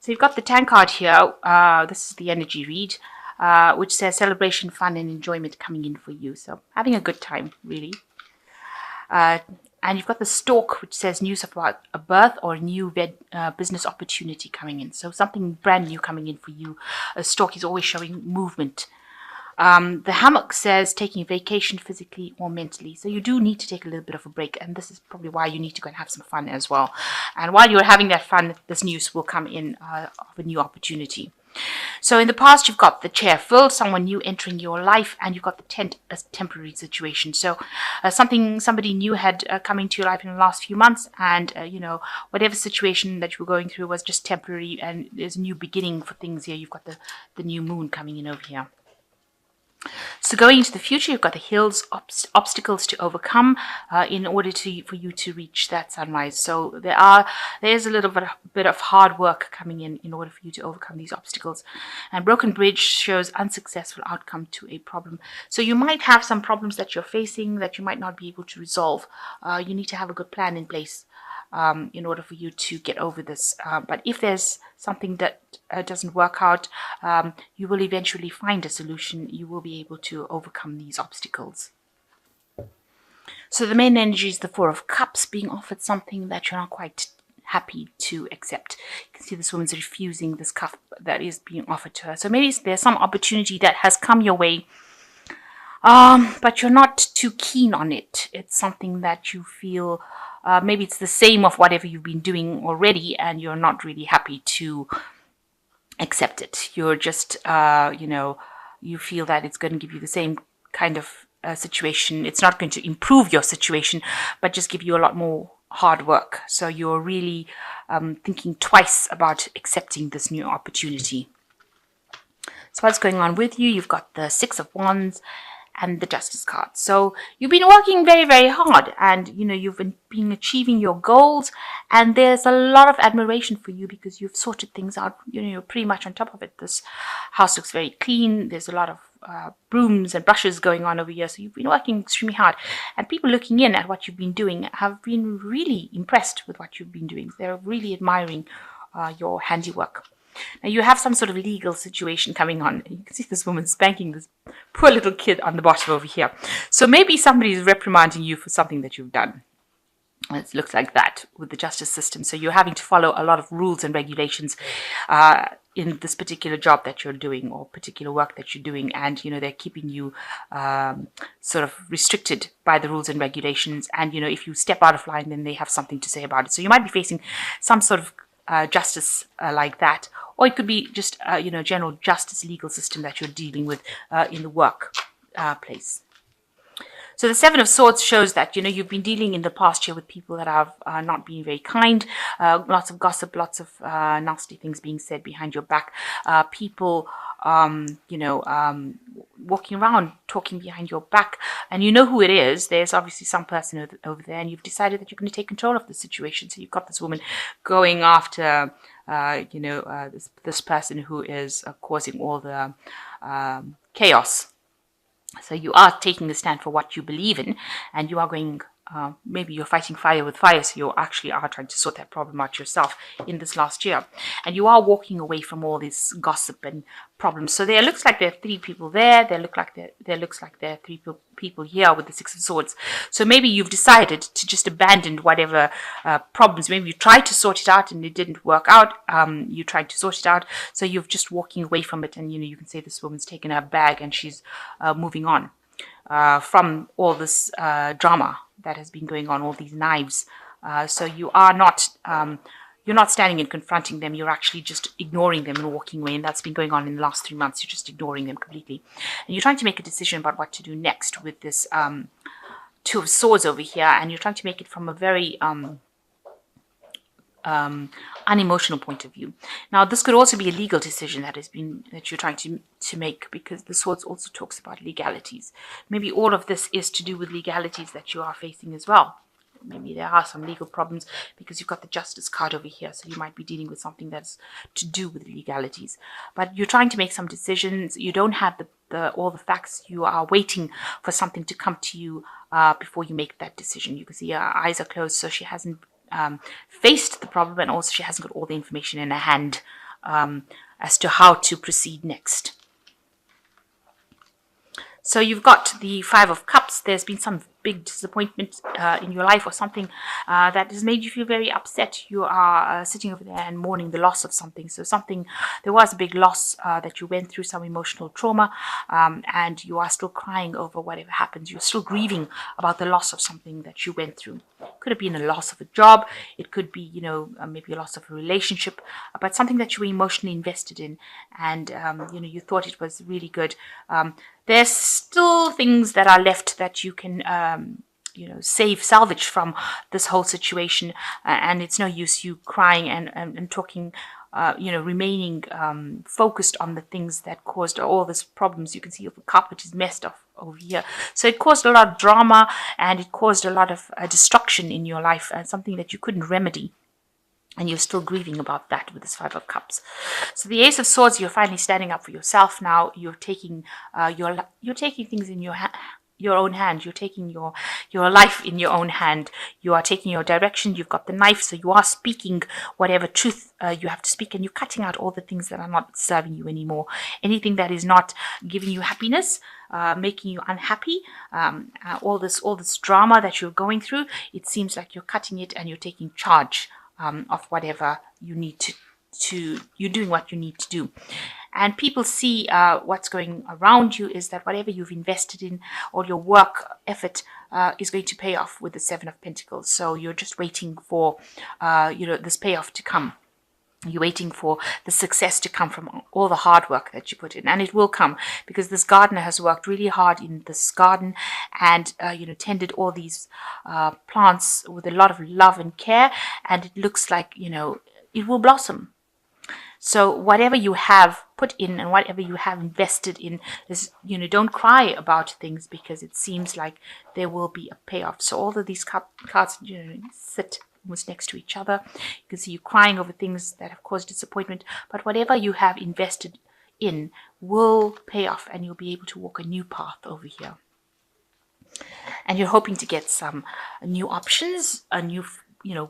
So you've got the 10 card here. This is the energy read, which says celebration, fun, and enjoyment coming in for you. So having a good time, really. And you've got the stork, which says news about a birth or a new business opportunity coming in. So something brand new coming in for you. A stork is always showing movement. The hammock says taking a vacation physically or mentally. So you do need to take a little bit of a break. And this is probably why you need to go and have some fun as well. And while you're having that fun, this news will come in of a new opportunity. So in the past, you've got the chair filled, someone new entering your life, and you've got the tent as temporary situation. So somebody new had come into your life in the last few months, and whatever situation that you were going through was just temporary, and there's a new beginning for things here. You've got the new moon coming in over here. So going into the future, you've got the hills, obstacles to overcome in order for you to reach that sunrise. So there's a little bit of hard work coming in order for you to overcome these obstacles. And broken bridge shows unsuccessful outcome to a problem. So you might have some problems that you're facing that you might not be able to resolve. You need to have a good plan in place in order for you to get over this. But if there's something that doesn't work out, you will eventually find a solution. You will be able to overcome these obstacles. So the main energy is the Four of Cups, being offered something that you're not quite happy to accept. You can see this woman's refusing this cup that is being offered to her. So maybe there's some opportunity that has come your way, but you're not too keen on it. It's something that you feel maybe it's the same of whatever you've been doing already, and you're not really happy to accept it. You're just, you feel that it's going to give you the same kind of situation. It's not going to improve your situation, but just give you a lot more hard work. So you're really thinking twice about accepting this new opportunity. So what's going on with you? You've got the Six of Wands and the Justice card. So you've been working very, very hard, and you've been achieving your goals, and there's a lot of admiration for you because you've sorted things out. You're pretty much on top of it. This house looks very clean. There's a lot of brooms and brushes going on over here. So you've been working extremely hard, and people looking in at what you've been doing have been really impressed with what you've been doing. They're really admiring your handiwork. Now you have some sort of legal situation coming on. You can see this woman spanking this poor little kid on the bottom over here. So maybe somebody is reprimanding you for something that you've done. It looks like that with the justice system. So you're having to follow a lot of rules and regulations in this particular job that you're doing or particular work that you're doing. And, they're keeping you sort of restricted by the rules and regulations. And, if you step out of line, then they have something to say about it. So you might be facing some sort of justice like that, or it could be just general justice legal system that you're dealing with in the work place. So the Seven of Swords shows that you've been dealing in the past year with people that have not been very kind, lots of gossip, lots of nasty things being said behind your back, people walking around talking behind your back, and you know who it is. There's obviously some person over there, and you've decided that you're going to take control of the situation. So you've got this woman going after this person who is causing all the chaos. So you are taking a stand for what you believe in, and you are going, maybe you're fighting fire with fire, so you actually are trying to sort that problem out yourself in this last year. And you are walking away from all this gossip and problems. So there looks like there are three people there. There looks like there are three people here with the Six of Swords. So maybe you've decided to just abandon whatever problems. Maybe you tried to sort it out and it didn't work out. You tried to sort it out, so you're just walking away from it. And you can say this woman's taken her bag and she's moving on from all this drama that has been going on, all these knives. So you are not you're not standing and confronting them. You're actually just ignoring them and walking away. And that's been going on in the last 3 months. You're just ignoring them completely. And you're trying to make a decision about what to do next with this Two of Swords over here. And you're trying to make it from a very unemotional point of view. Now, this could also be a legal decision that you're trying to make, because the Swords also talks about legalities. Maybe all of this is to do with legalities that you are facing as well. Maybe there are some legal problems because you've got the Justice card over here. So you might be dealing with something that's to do with legalities. But you're trying to make some decisions. You don't have all the facts. You are waiting for something to come to you before you make that decision. You can see her eyes are closed, so she hasn't faced the problem, and also she hasn't got all the information in her hand as to how to proceed next. So you've got the Five of Cups. There's been some big disappointment in your life, or something that has made you feel very upset. You are sitting over there and mourning the loss of something. So there was a big loss that you went through, some emotional trauma, and you are still crying over whatever happened. You're still grieving about the loss of something that you went through. It could have been a loss of a job. It could be, maybe a loss of a relationship, but something that you were emotionally invested in, and you thought it was really good. There's still things that are left that you can, salvage from this whole situation. And it's no use you crying and talking, remaining focused on the things that caused all these problems. You can see the carpet is messed up over here. So it caused a lot of drama, and it caused a lot of destruction in your life, and something that you couldn't remedy. And you're still grieving about that with this Five of Cups. So the Ace of Swords, you're finally standing up for yourself now. You're taking you're taking things in your own hand. You're taking your life in your own hand. You are taking your direction. You've got the knife, so you are speaking whatever truth you have to speak, and you're cutting out all the things that are not serving you anymore. Anything that is not giving you happiness, making you unhappy, all this drama that you're going through, it seems like you're cutting it and you're taking charge of whatever you need to you're doing what you need to do. And people see what's going around you is that whatever you've invested in, all your work effort is going to pay off with the Seven of Pentacles. So you're just waiting for this payoff to come. You're waiting for the success to come from all the hard work that you put in, and it will come, because this gardener has worked really hard in this garden and tended all these plants with a lot of love and care, and it looks like it will blossom. So whatever you have put in and whatever you have invested in is, don't cry about things, because it seems like there will be a payoff. So all of these cards sit almost next to each other. You can see you crying over things that have caused disappointment, but whatever you have invested in will pay off, and you'll be able to walk a new path over here. And you're hoping to get some new options, a new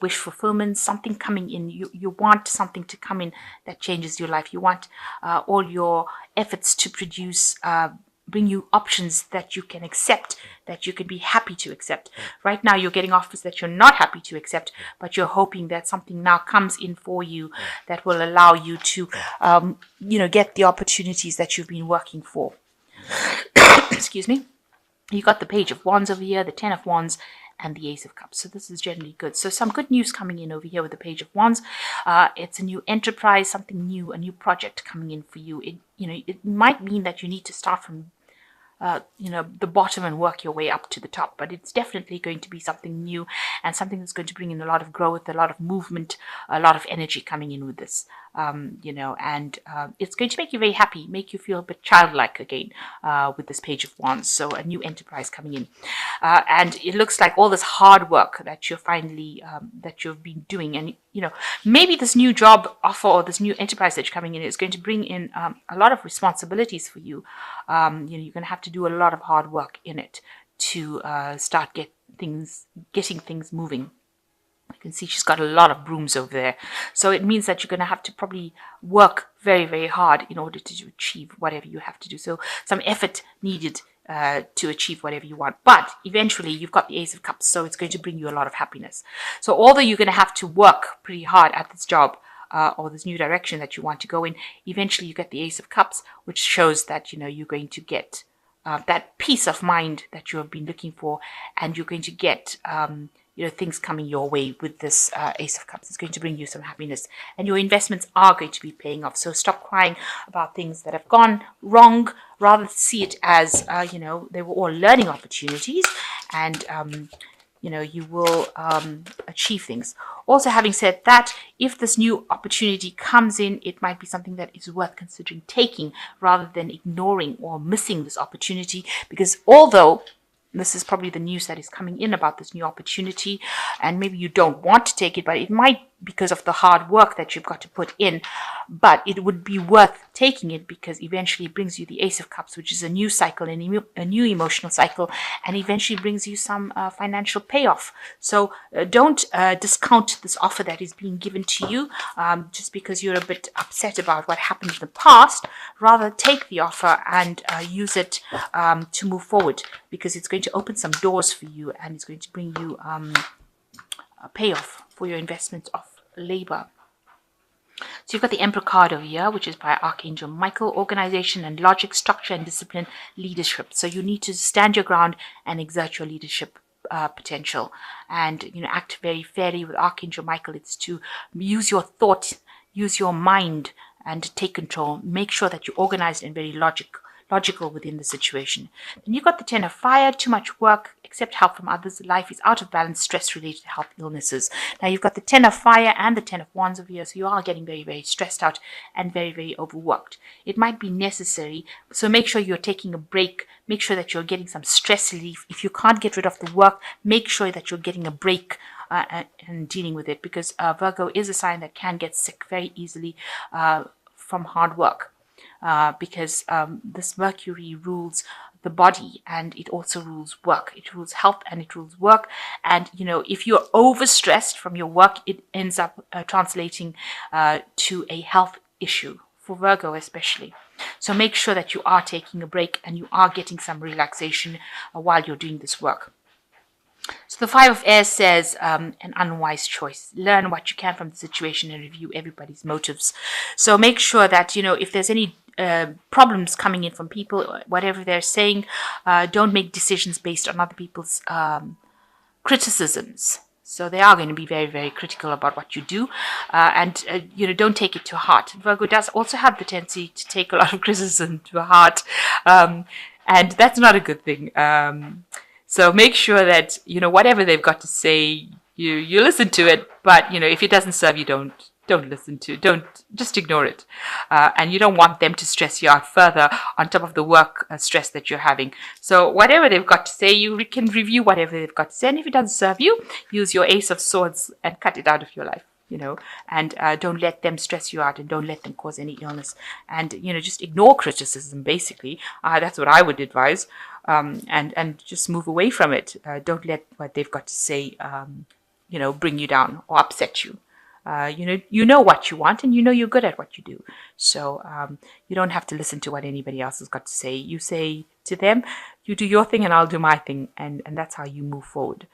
wish fulfillment, something coming in. You want something to come in that changes your life. You want all your efforts to produce bring you options that you can accept, that you can be happy to accept. Right now, you're getting offers that you're not happy to accept, but you're hoping that something now comes in for you that will allow you to, get the opportunities that you've been working for. Excuse me. You got the Page of Wands over here, the Ten of Wands, and the Ace of Cups. So this is generally good. So some good news coming in over here with the Page of Wands. It's a new enterprise, something new, a new project coming in for you. It might mean that you need to start from the bottom and work your way up to the top, but it's definitely going to be something new and something that's going to bring in a lot of growth, a lot of movement, a lot of energy coming in with this, and it's going to make you very happy, make you feel a bit childlike again with this Page of Wands. So a new enterprise coming in, and it looks like all this hard work that you're finally that you've been doing, and maybe this new job offer or this new enterprise that's coming in is going to bring in a lot of responsibilities for you. You're going to have to do a lot of hard work in it to start getting things moving. You can see she's got a lot of brooms over there. So it means that you're going to have to probably work very, very hard in order to achieve whatever you have to do. So some effort needed to achieve whatever you want. But eventually you've got the Ace of Cups, so it's going to bring you a lot of happiness. So although you're going to have to work pretty hard at this job or this new direction that you want to go in, eventually you get the Ace of Cups, which shows that you're going to get that peace of mind that you have been looking for, and you're going to get things coming your way with this Ace of Cups. It's going to bring you some happiness, and your investments are going to be paying off. So stop crying about things that have gone wrong. Rather see it as they were all learning opportunities, and you will achieve things. Also, having said that, if this new opportunity comes in, it might be something that is worth considering taking rather than ignoring or missing this opportunity, because although this is probably the news that is coming in about this new opportunity, and maybe you don't want to take it, but it might because of the hard work that you've got to put in, but it would be worth taking it because eventually it brings you the Ace of Cups, which is a new cycle, a new emotional cycle, and eventually brings you some financial payoff. So don't discount this offer that is being given to you just because you're a bit upset about what happened in the past. Rather, take the offer and use it to move forward, because it's going to open some doors for you and it's going to bring you a payoff for your investment of labor. So you've got the Emperor card over here, which is by Archangel Michael: organization and logic, structure and discipline, leadership. So you need to stand your ground and exert your leadership potential, and act very fairly. With Archangel Michael, it's to use your thought, use your mind, and take control. Make sure that you're organized and very logical within the situation. Then you've got the Ten of Fire: too much work, accept help from others. Life is out of balance, stress-related health illnesses. Now you've got the Ten of Fire and the Ten of Wands over here, so you are getting very, very stressed out and very, very overworked. It might be necessary, so make sure you're taking a break. Make sure that you're getting some stress relief. If you can't get rid of the work, make sure that you're getting a break and dealing with it, because Virgo is a sign that can get sick very easily from hard work. Because this Mercury rules the body and it also rules work. It rules health and it rules work. And, if you're overstressed from your work, it ends up translating to a health issue for Virgo especially. So make sure that you are taking a break and you are getting some relaxation while you're doing this work. So the Five of Air says an unwise choice. Learn what you can from the situation and review everybody's motives. So make sure that, if there's any problems coming in from people, whatever they're saying, don't make decisions based on other people's criticisms. So they are going to be very, very critical about what you do. And don't take it to heart. Virgo does also have the tendency to take a lot of criticism to heart. And that's not a good thing. So make sure that, whatever they've got to say, you listen to it. But, if it doesn't serve you, don't listen to it. Just ignore it. And you don't want them to stress you out further on top of the work stress that you're having. So whatever they've got to say, you can review whatever they've got to say. And if it doesn't serve you, use your Ace of Swords and cut it out of your life. And don't let them stress you out and don't let them cause any illness. And, just ignore criticism, basically. That's what I would advise. And just move away from it. Don't let what they've got to say, bring you down or upset you. You know what you want and you're good at what you do. So you don't have to listen to what anybody else has got to say. You say to them, you do your thing and I'll do my thing. And that's how you move forward.